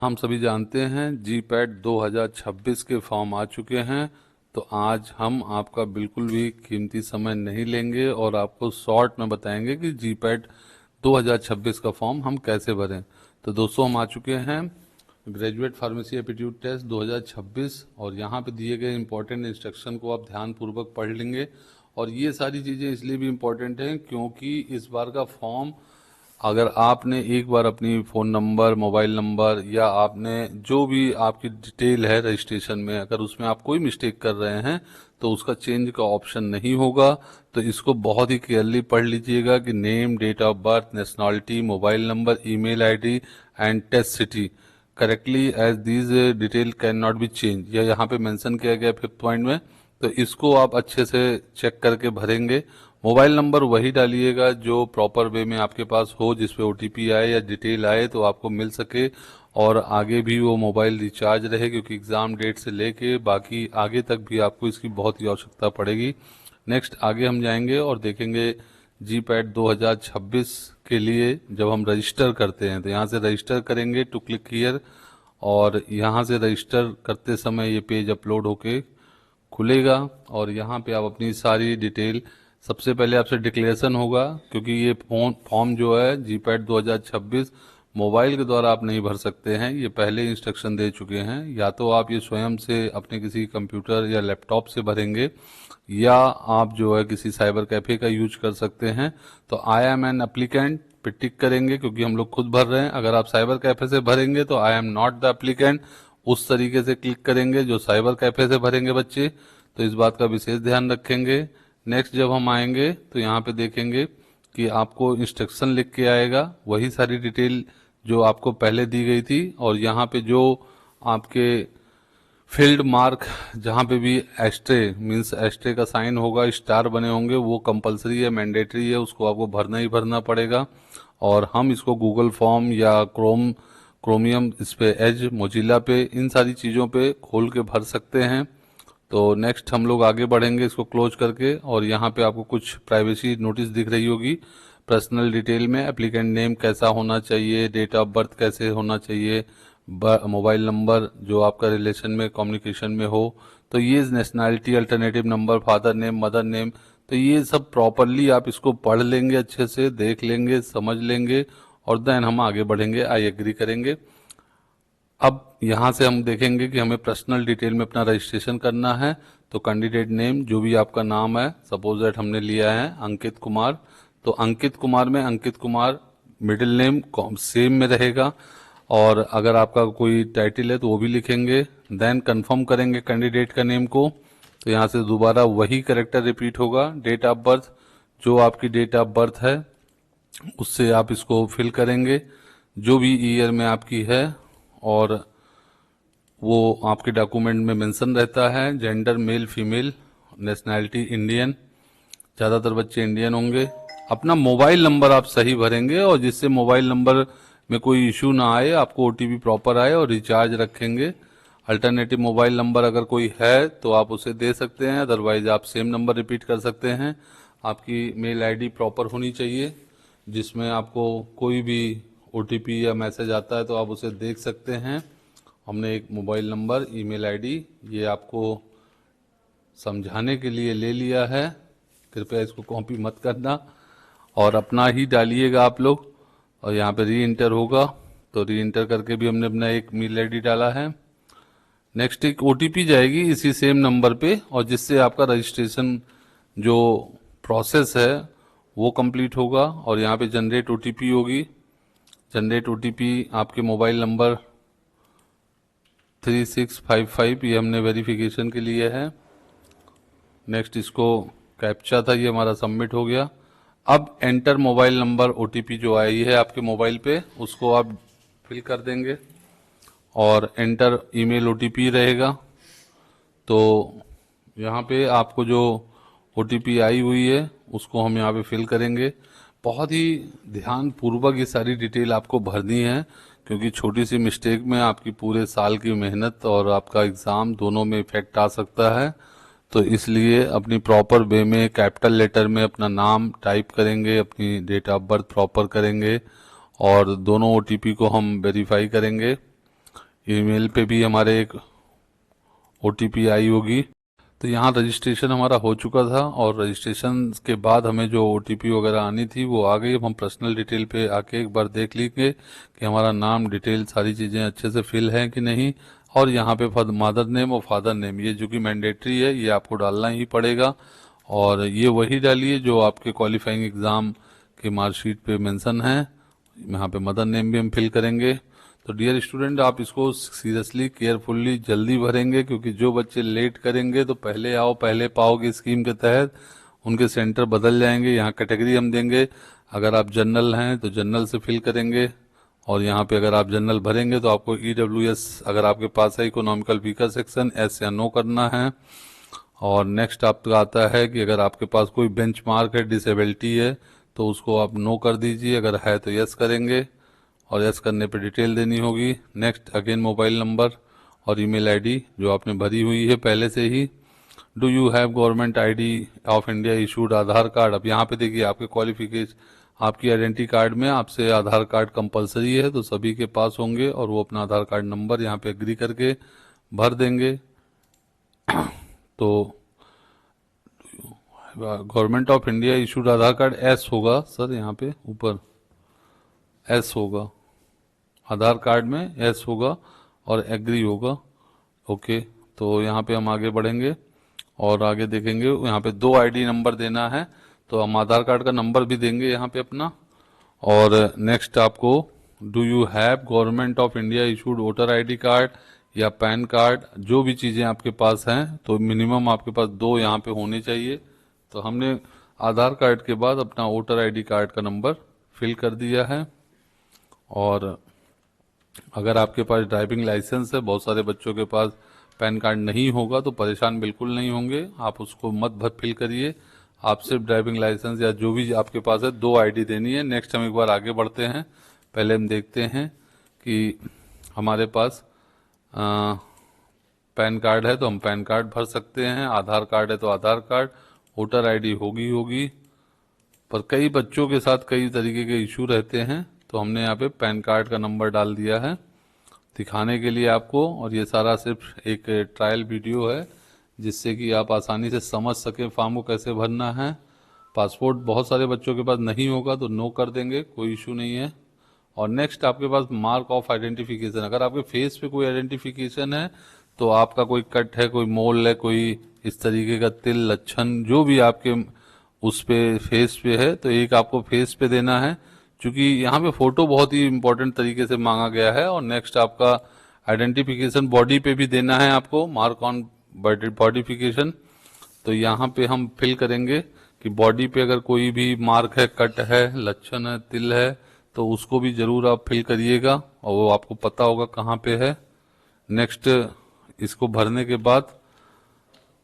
हम सभी जानते हैं जीपैट 2026 के फॉर्म आ चुके हैं। तो आज हम आपका बिल्कुल भी कीमती समय नहीं लेंगे और आपको शॉर्ट में बताएंगे कि जीपैट 2026 का फॉर्म हम कैसे भरें। तो दोस्तों हम आ चुके हैं ग्रेजुएट फार्मेसी एप्टीट्यूड टेस्ट 2026 और यहाँ पे दिए गए इंपॉर्टेंट इंस्ट्रक्शन को आप ध्यानपूर्वक पढ़ लेंगे। और ये सारी चीज़ें इसलिए भी इम्पोर्टेंट हैं क्योंकि इस बार का फॉर्म अगर आपने एक बार अपनी फ़ोन नंबर, मोबाइल नंबर या आपने जो भी आपकी डिटेल है रजिस्ट्रेशन में, अगर उसमें आप कोई मिस्टेक कर रहे हैं तो उसका चेंज का ऑप्शन नहीं होगा। तो इसको बहुत ही केयरली पढ़ लीजिएगा कि name, date of birth, nationality, mobile number, email ID and test city correctly as these detail can not be change, या यहाँ पे मेंशन किया गया 5th पॉइंट में। तो इसको आप अच्छे से चेक करके भरेंगे। मोबाइल नंबर वही डालिएगा जो प्रॉपर वे में आपके पास हो, जिसपे ओटीपी आए या डिटेल आए तो आपको मिल सके और आगे भी वो मोबाइल रिचार्ज रहे, क्योंकि एग्ज़ाम डेट से लेके बाकी आगे तक भी आपको इसकी बहुत ही आवश्यकता पड़ेगी। नेक्स्ट आगे हम जाएंगे और देखेंगे जीपैट 2026 के लिए जब हम रजिस्टर करते हैं तो यहाँ से रजिस्टर करेंगे टू क्लिक हियर, और यहाँ से रजिस्टर करते समय ये पेज अपलोड होके खुलेगा और यहाँ पे आप अपनी सारी डिटेल, सबसे पहले आपसे डिक्लेरेशन होगा क्योंकि ये फॉर्म जो है जीपैट 2026 मोबाइल के द्वारा आप नहीं भर सकते हैं, ये पहले इंस्ट्रक्शन दे चुके हैं। या तो आप ये स्वयं से अपने किसी कंप्यूटर या लैपटॉप से भरेंगे या आप जो है किसी साइबर कैफे का यूज कर सकते हैं। तो आई एम एन एप्लीकेंट पे टिक करेंगे क्योंकि हम लोग खुद भर रहे हैं। अगर आप साइबर कैफे से भरेंगे तो I am not the applicant उस तरीके से क्लिक करेंगे जो साइबर कैफे से भरेंगे बच्चे, तो इस बात का विशेष ध्यान रखेंगे। नेक्स्ट जब हम आएंगे तो यहाँ पे देखेंगे कि आपको इंस्ट्रक्शन लिख के आएगा, वही सारी डिटेल जो आपको पहले दी गई थी। और यहाँ पे जो आपके फील्ड मार्क जहाँ पे भी एस्ट्रे मीन्स एस्ट्रे का साइन होगा, स्टार बने होंगे, वो कंपलसरी है, मैंडेटरी है, उसको आपको भरना ही भरना पड़ेगा। और हम इसको गूगल फॉर्म या क्रोमियम इस पे एज मोजिला पे इन सारी चीज़ों पे खोल के भर सकते हैं। तो नेक्स्ट हम लोग आगे बढ़ेंगे इसको क्लोज करके, और यहाँ पे आपको कुछ प्राइवेसी नोटिस दिख रही होगी। पर्सनल डिटेल में एप्लीकेंट नेम कैसा होना चाहिए, डेट ऑफ बर्थ कैसे होना चाहिए, मोबाइल नंबर जो आपका रिलेशन में कम्युनिकेशन में हो, तो ये nationality, alternative number, father name, mother name, तो ये सब प्रॉपरली आप इसको पढ़ लेंगे, अच्छे से देख लेंगे, समझ लेंगे और देन हम आगे बढ़ेंगे, आई एग्री करेंगे। अब यहाँ से हम देखेंगे कि हमें पर्सनल डिटेल में अपना रजिस्ट्रेशन करना है। तो कैंडिडेट नेम जो भी आपका नाम है, सपोज दैट हमने लिया है अंकित कुमार, तो अंकित कुमार में Ankit Kumar middle name same में रहेगा, और अगर आपका कोई टाइटल है तो वो भी लिखेंगे। देन कंफर्म करेंगे कैंडिडेट का नेम को, तो यहाँ से दोबारा वही करेक्टर रिपीट होगा। डेट ऑफ बर्थ जो आपकी डेट ऑफ बर्थ है उससे आप इसको फिल करेंगे जो भी ईयर में आपकी है, और वो आपके डॉक्यूमेंट में मेंशन रहता है। Gender male female, nationality Indian, ज़्यादातर बच्चे इंडियन होंगे। अपना मोबाइल नंबर आप सही भरेंगे और जिससे मोबाइल नंबर में कोई इशू ना आए, आपको ओटीपी प्रॉपर आए, और रिचार्ज रखेंगे। अल्टरनेटिव मोबाइल नंबर अगर कोई है तो आप उसे दे सकते हैं, अदरवाइज आप सेम नंबर रिपीट कर सकते हैं। आपकी मेल आईडी प्रॉपर होनी चाहिए जिसमें आपको कोई भी ओटीपी या मैसेज आता है तो आप उसे देख सकते हैं। हमने एक मोबाइल नंबर, ईमेल आईडी ये आपको समझाने के लिए ले लिया है, कृपया इसको कॉपी मत करना और अपना ही डालिएगा आप लोग। और यहाँ पे री इंटर होगा तो री इंटर करके भी हमने अपना एक मेल आईडी डाला है। नेक्स्ट एक ओटीपी जाएगी इसी सेम नंबर पे, और जिससे आपका रजिस्ट्रेशन जो प्रोसेस है वो कंप्लीट होगा। और यहाँ पे जनरेट ओटीपी होगी, जनरेट ओटीपी आपके मोबाइल नंबर 3655 ये हमने वेरिफिकेशन के लिए है। नेक्स्ट इसको कैप्चा था, ये हमारा सबमिट हो गया। अब एंटर मोबाइल नंबर ओटीपी जो आई है आपके मोबाइल पे उसको आप फिल कर देंगे, और एंटर ईमेल ओटीपी रहेगा। तो यहाँ पे आपको जो ओटीपी आई हुई है उसको हम यहाँ पे फिल करेंगे। बहुत ही ध्यान पूर्वक ये सारी डिटेल आपको भरनी है क्योंकि छोटी सी मिस्टेक में आपकी पूरे साल की मेहनत और आपका एग्ज़ाम दोनों में इफेक्ट आ सकता है। तो इसलिए अपनी प्रॉपर वे में कैपिटल लेटर में अपना नाम टाइप करेंगे, अपनी डेट ऑफ बर्थ प्रॉपर करेंगे, और दोनों ओटीपी को हम वेरीफाई करेंगे। ईमेल पे भी हमारे एक ओटीपी आई होगी। तो यहाँ रजिस्ट्रेशन हमारा हो चुका था और रजिस्ट्रेशन के बाद हमें जो ओटीपी वगैरह आनी थी वो आ गई। अब हम पर्सनल डिटेल पे आके एक बार देख लेंगे कि हमारा नाम डिटेल सारी चीज़ें अच्छे से फिल हैं कि नहीं। और यहाँ पे मदर नेम और फादर नेम ये जो कि मैंडेटरी है, ये आपको डालना ही पड़ेगा। और ये वही डालिए जो आपके क्वालिफाइंग एग्ज़ाम के मार्कशीट पे मेंशन है। यहाँ पे मदर नेम भी हम फिल करेंगे। तो डियर स्टूडेंट, आप इसको सीरियसली केयरफुल्ली जल्दी भरेंगे, क्योंकि जो बच्चे लेट करेंगे तो पहले आओ पहले पाओ की स्कीम के तहत उनके सेंटर बदल जाएंगे। यहाँ कैटेगरी हम देंगे, अगर आप जनरल हैं तो जनरल से फिल करेंगे। और यहाँ पे अगर आप जनरल भरेंगे तो आपको ईडब्ल्यूएस अगर आपके पास है इकोनॉमिकल वीकर सेक्शन, एस या नो करना है। और नेक्स्ट आपका आता है कि अगर आपके पास कोई बेंचमार्क है, डिसेबिलिटी है, तो उसको आप नो कर दीजिए, अगर है तो यस करेंगे। और यस करने पे डिटेल देनी होगी। नेक्स्ट अगेन मोबाइल नंबर और ईमेल आईडी जो आपने भरी हुई है पहले से ही। Do you have government ID of India issued Aadhaar card. अब यहाँ पे देखिए आपके क्वालिफिकेशन, आपकी आइडेंटिटी कार्ड में आपसे आधार कार्ड कंपलसरी है, तो सभी के पास होंगे और वो अपना आधार कार्ड नंबर यहाँ पे एग्री करके भर देंगे। तो government of India issued Aadhaar card S होगा सर, यहाँ पे ऊपर एस होगा, आधार कार्ड में एस होगा और एग्री होगा। ओके, तो यहाँ पे हम आगे बढ़ेंगे और आगे देखेंगे। यहाँ पे 2 आईडी नंबर देना है, तो हम आधार कार्ड का नंबर भी देंगे यहाँ पे अपना। और नेक्स्ट आपको do you have government of India issued voter ID card या पैन कार्ड, जो भी चीज़ें आपके पास हैं तो मिनिमम आपके पास 2 यहाँ पे होने चाहिए। तो हमने आधार कार्ड के बाद अपना वोटर आईडी कार्ड का नंबर फिल कर दिया है। और अगर आपके पास ड्राइविंग लाइसेंस है, बहुत सारे बच्चों के पास पैन कार्ड नहीं होगा, तो परेशान बिल्कुल नहीं होंगे, आप उसको मत भर फिल करिए। आप सिर्फ ड्राइविंग लाइसेंस या जो भी आपके पास है 2 आईडी देनी है। नेक्स्ट हम एक बार आगे बढ़ते हैं। पहले हम देखते हैं कि हमारे पास पैन कार्ड है तो हम पैन कार्ड भर सकते हैं, आधार कार्ड है तो आधार कार्ड, वोटर आईडी होगी। पर कई बच्चों के साथ कई तरीके के इशू रहते हैं, तो हमने यहाँ पे पैन कार्ड का नंबर डाल दिया है दिखाने के लिए आपको। और ये सारा सिर्फ एक ट्रायल वीडियो है जिससे कि आप आसानी से समझ सकें फॉर्म को कैसे भरना है। पासपोर्ट बहुत सारे बच्चों के पास नहीं होगा तो नो कर देंगे, कोई इशू नहीं है। और नेक्स्ट आपके पास मार्क ऑफ आइडेंटिफिकेशन, अगर आपके फेस पे कोई आइडेंटिफिकेशन है तो आपका कोई कट है, कोई मोल है, कोई इस तरीके का तिल लक्षण जो भी आपके उस पे फेस पे है, तो एक आपको फेस पे देना है, क्योंकि यहाँ पे फोटो बहुत ही इंपॉर्टेंट तरीके से मांगा गया है। और नेक्स्ट आपका आइडेंटिफिकेशन बॉडी पे भी देना है आपको, मार्क ऑन बॉडीफिकेशन। तो यहाँ पे हम फिल करेंगे कि बॉडी पे अगर कोई भी मार्क है, कट है, लक्षण है, तिल है, तो उसको भी जरूर आप फिल करिएगा और वो आपको पता होगा कहाँ पे है। नेक्स्ट इसको भरने के बाद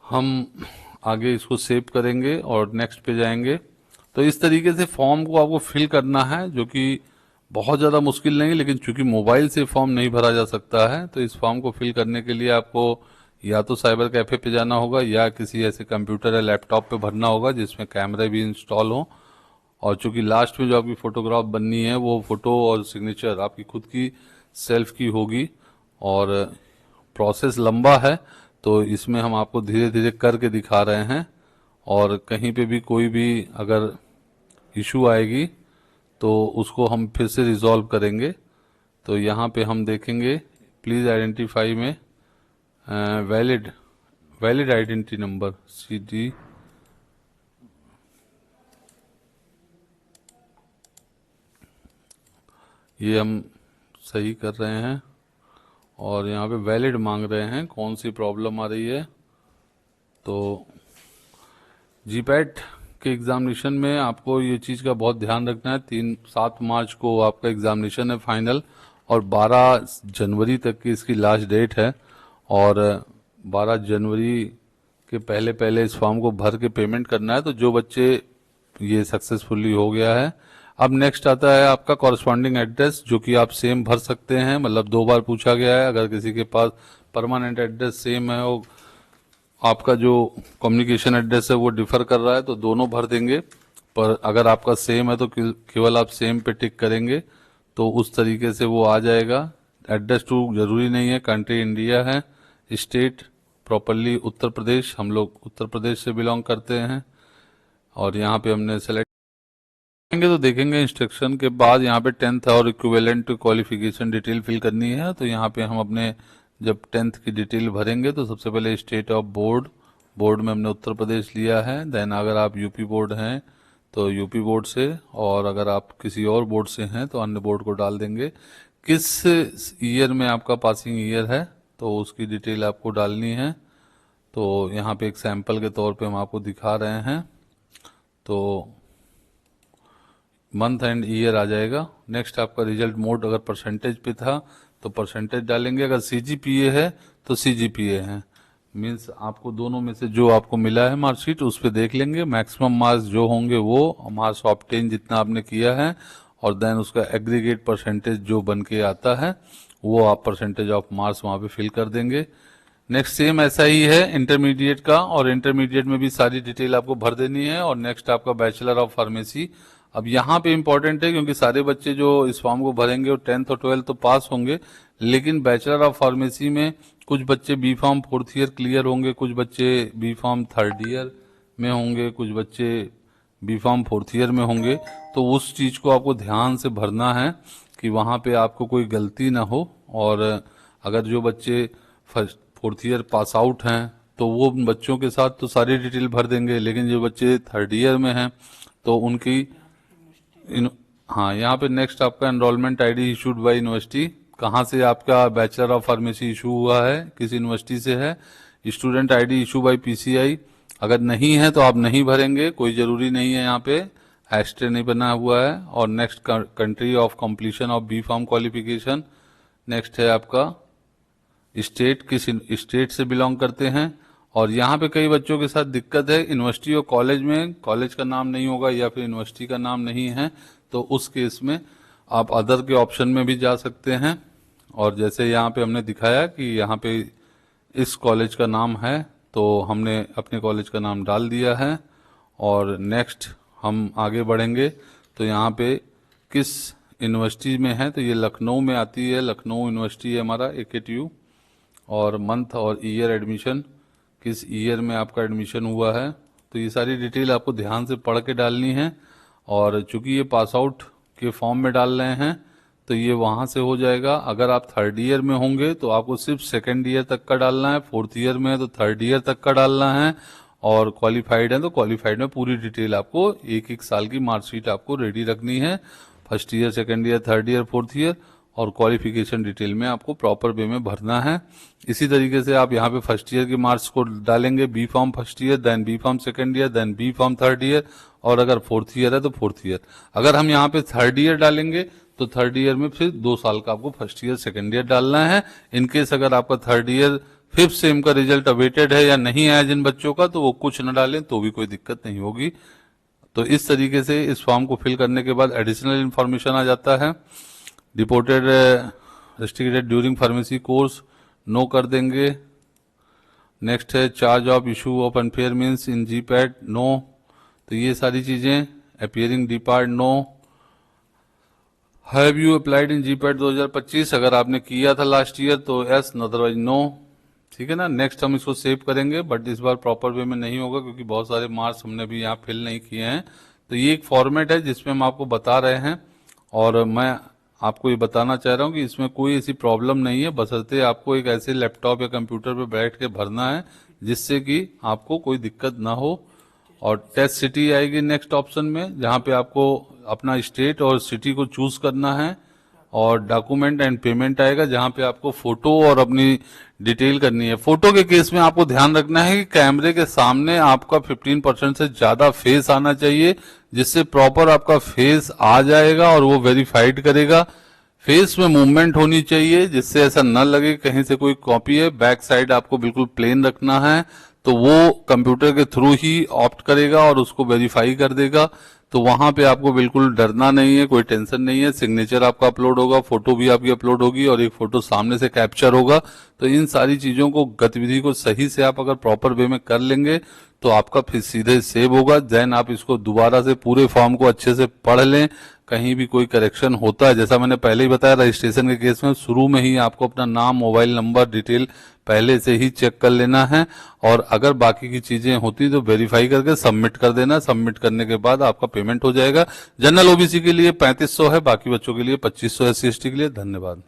हम आगे इसको सेव करेंगे और नेक्स्ट पे जाएंगे। तो इस तरीके से फॉर्म को आपको फिल करना है, जो कि बहुत ज़्यादा मुश्किल नहीं, लेकिन चूंकि मोबाइल से फॉर्म नहीं भरा जा सकता है, तो इस फॉर्म को फिल करने के लिए आपको या तो साइबर कैफे पे जाना होगा या किसी ऐसे कंप्यूटर या लैपटॉप पे भरना होगा जिसमें कैमरे भी इंस्टॉल हो। और चूंकि लास्ट में जो आपकी फोटोग्राफ बननी है वो फोटो और सिग्नेचर आपकी खुद की सेल्फ की होगी। और प्रोसेस लंबा है, तो इसमें हम आपको धीरे धीरे करके दिखा रहे हैं। और कहीं पे भी कोई भी अगर इशू आएगी तो उसको हम फिर से रिजॉल्व करेंगे। तो यहाँ पे हम देखेंगे प्लीज़ आइडेंटिफाई में valid valid identity number CD, ये हम सही कर रहे हैं। और यहाँ पे वैलिड मांग रहे हैं, कौन सी प्रॉब्लम आ रही है। तो जीपैट के एग्जामिनेशन में आपको ये चीज़ का बहुत ध्यान रखना है। 7 मार्च को आपका एग्जामिनेशन है फाइनल, और 12 जनवरी तक की इसकी लास्ट डेट है। और 12 जनवरी के पहले पहले इस फॉर्म को भर के पेमेंट करना है। तो जो बच्चे ये सक्सेसफुली हो गया है। अब नेक्स्ट आता है आपका कॉरस्पॉन्डिंग एड्रेस, जो कि आप सेम भर सकते हैं, मतलब 2 बार पूछा गया है। अगर किसी के पास परमानेंट एड्रेस सेम है और आपका जो कम्युनिकेशन एड्रेस है वो डिफर कर रहा है, तो दोनों भर देंगे। पर अगर आपका सेम है तो केवल आप सेम पे टिक करेंगे, तो उस तरीके से वो आ जाएगा। एड्रेस टू जरूरी नहीं है, कंट्री इंडिया है, स्टेट प्रॉपरली उत्तर प्रदेश, हम लोग उत्तर प्रदेश से बिलोंग करते हैं। और यहाँ पे हमने सेलेक्ट करेंगे तो देखेंगे इंस्ट्रक्शन के बाद यहाँ पे 10th और इक्विवेलेंट क्वालिफिकेशन डिटेल फिल करनी है। तो यहाँ पे हम अपने जब 10th की डिटेल भरेंगे तो सबसे पहले स्टेट ऑफ बोर्ड, बोर्ड में हमने उत्तर प्रदेश लिया है। देन अगर आप यूपी बोर्ड हैं तो यूपी बोर्ड से, और अगर आप किसी और बोर्ड से हैं तो अन्य बोर्ड को डाल देंगे। किस ईयर में आपका पासिंग ईयर है तो उसकी डिटेल आपको डालनी है। तो यहाँ पे एक सैंपल के तौर पे हम आपको दिखा रहे हैं। तो मंथ एंड ईयर आ जाएगा। नेक्स्ट आपका रिजल्ट मोड, अगर परसेंटेज पे था तो परसेंटेज डालेंगे, अगर सीजीपीए है तो सीजीपीए है, मीन्स आपको दोनों में से जो आपको मिला है मार्कशीट उस पर देख लेंगे। मैक्सिमम मार्क्स जो होंगे वो मार्क्स ऑब्टेन जितना आपने किया है, और देन उसका एग्रीगेट परसेंटेज जो बन के आता है वो आप परसेंटेज ऑफ मार्क्स वहाँ पे फिल कर देंगे। नेक्स्ट सेम ऐसा ही है इंटरमीडिएट का, और इंटरमीडिएट में भी सारी डिटेल आपको भर देनी है। और नेक्स्ट आपका बैचलर ऑफ फार्मेसी। अब यहाँ पे इंपॉर्टेंट है क्योंकि सारे बच्चे जो इस फॉर्म को भरेंगे वो 10th और 12th तो पास होंगे, लेकिन बैचलर ऑफ फार्मेसी में कुछ बच्चे B form 4th year clear होंगे, कुछ बच्चे बी फॉर्म 3rd ईयर में होंगे, कुछ बच्चे बी फॉर्म 4th ईयर में होंगे। तो उस चीज को आपको ध्यान से भरना है कि वहां पे आपको कोई गलती ना हो। और अगर जो बच्चे 4th ईयर पास आउट हैं तो वो बच्चों के साथ तो सारी डिटेल भर देंगे, लेकिन जो बच्चे 3rd ईयर में हैं तो उनकी हाँ, यहाँ पे नेक्स्ट आपका enrolment ID issued by university, कहाँ से आपका बैचलर ऑफ फार्मेसी इशू हुआ है, किस यूनिवर्सिटी से है। Student ID issue bye PCI, अगर नहीं है तो आप नहीं भरेंगे, कोई जरूरी नहीं है, यहाँ पे हैशटैग नहीं बना हुआ है। और next country of completion of B pharm qualification. Next है आपका स्टेट, किस स्टेट से बिलोंग करते हैं। और यहाँ पे कई बच्चों के साथ दिक्कत है, यूनिवर्सिटी और कॉलेज में कॉलेज का नाम नहीं होगा या फिर यूनिवर्सिटी का नाम नहीं है, तो उस केस में आप अदर के ऑप्शन में भी जा सकते हैं। और जैसे यहाँ पे हमने दिखाया कि यहाँ पे इस कॉलेज का नाम है तो हमने अपने कॉलेज का नाम डाल दिया है। और नेक्स्ट हम आगे बढ़ेंगे तो यहाँ पे किस यूनिवर्सिटी में है, तो ये लखनऊ में आती है, लखनऊ यूनिवर्सिटी है हमारा AKTU। और मंथ और ईयर एडमिशन, किस ईयर में आपका एडमिशन हुआ है, तो ये सारी डिटेल आपको ध्यान से पढ़ के डालनी है। और चूंकि ये पास आउट के फॉर्म में डाल रहे हैं तो ये वहां से हो जाएगा। अगर आप 3rd ईयर में होंगे तो आपको सिर्फ 2nd ईयर तक का डालना है, 4th ईयर में है तो 3rd ईयर तक का डालना है, और क्वालिफाइड है तो क्वालिफाइड में पूरी डिटेल आपको एक एक साल की मार्कशीट आपको रेडी रखनी है। 1st year, 2nd year, 3rd year, 4th year, और क्वालिफिकेशन डिटेल में आपको प्रॉपर वे में भरना है। इसी तरीके से आप यहाँ पे 1st ईयर के मार्क्स को डालेंगे, B pharm 1st year, then B pharm 2nd year, then B pharm 3rd year, और अगर 4th ईयर है तो 4th ईयर। अगर हम यहाँ पे 3rd ईयर डालेंगे तो 3rd ईयर में फिर 2 साल का आपको 1st ईयर 2nd ईयर डालना है। इनकेस अगर आपका 3rd ईयर 5th सेम का रिजल्ट अवेटेड है या नहीं आया जिन बच्चों का, तो वो कुछ न डालें तो भी कोई दिक्कत नहीं होगी। तो इस तरीके से इस फॉर्म को फिल करने के बाद एडिशनल इन्फॉर्मेशन आ जाता है। Reported restricted during pharmacy course, no कर देंगे। नेक्स्ट है charge of issue of unfair means in GPAT, no. तो ये सारी चीजें, appearing depart, no. Have you applied in GPAT 2025, अगर आपने किया था लास्ट ईयर तो यस, अदरवाइज नो। ठीक है ना। नेक्स्ट हम इसको सेव करेंगे, बट इस बार प्रॉपर वे में नहीं होगा क्योंकि बहुत सारे मार्क्स हमने भी यहाँ फिल नहीं किए हैं। तो ये एक फॉर्मेट है जिसमें हम आपको बता रहे हैं, और मैं आपको ये बताना चाह रहा हूँ कि इसमें कोई ऐसी प्रॉब्लम नहीं है, बशर्ते आपको एक ऐसे लैपटॉप या कंप्यूटर पे बैठ के भरना है जिससे कि आपको कोई दिक्कत ना हो। और टेस्ट सिटी आएगी नेक्स्ट ऑप्शन में, जहाँ पे आपको अपना स्टेट और सिटी को चूज करना है। और डॉक्यूमेंट एंड पेमेंट आएगा, जहाँ पे आपको फोटो और अपनी डिटेल करनी है। फोटो के केस में आपको ध्यान रखना है कि कैमरे के सामने आपका 15% से ज्यादा फेस आना चाहिए, जिससे प्रॉपर आपका फेस आ जाएगा और वो वेरीफाइड करेगा। फेस में मूवमेंट होनी चाहिए जिससे ऐसा न लगे कहीं से कोई कॉपी है। बैक साइड आपको बिल्कुल प्लेन रखना है, तो वो कंप्यूटर के थ्रू ही ऑप्ट करेगा और उसको वेरीफाई कर देगा। तो वहां पे आपको बिल्कुल डरना नहीं है, कोई टेंशन नहीं है। सिग्नेचर आपका अपलोड होगा, फोटो भी आपकी अपलोड होगी, और एक फोटो सामने से कैप्चर होगा। तो इन सारी चीजों को, गतिविधि को सही से आप अगर प्रॉपर वे में कर लेंगे तो आपका फिर सीधे सेव होगा। देन आप इसको दोबारा से पूरे फॉर्म को अच्छे से पढ़ लें, कहीं भी कोई करेक्शन होता है, जैसा मैंने पहले ही बताया रजिस्ट्रेशन के केस में शुरू में ही आपको अपना नाम, मोबाइल नंबर, डिटेल पहले से ही चेक कर लेना है, और अगर बाकी की चीजें होती तो वेरीफाई करके सबमिट कर देना। सबमिट करने के बाद आपका पेमेंट हो जाएगा। जनरल ओबीसी के लिए 3500 है, बाकी बच्चों के लिए 2500 SC ST के लिए। धन्यवाद।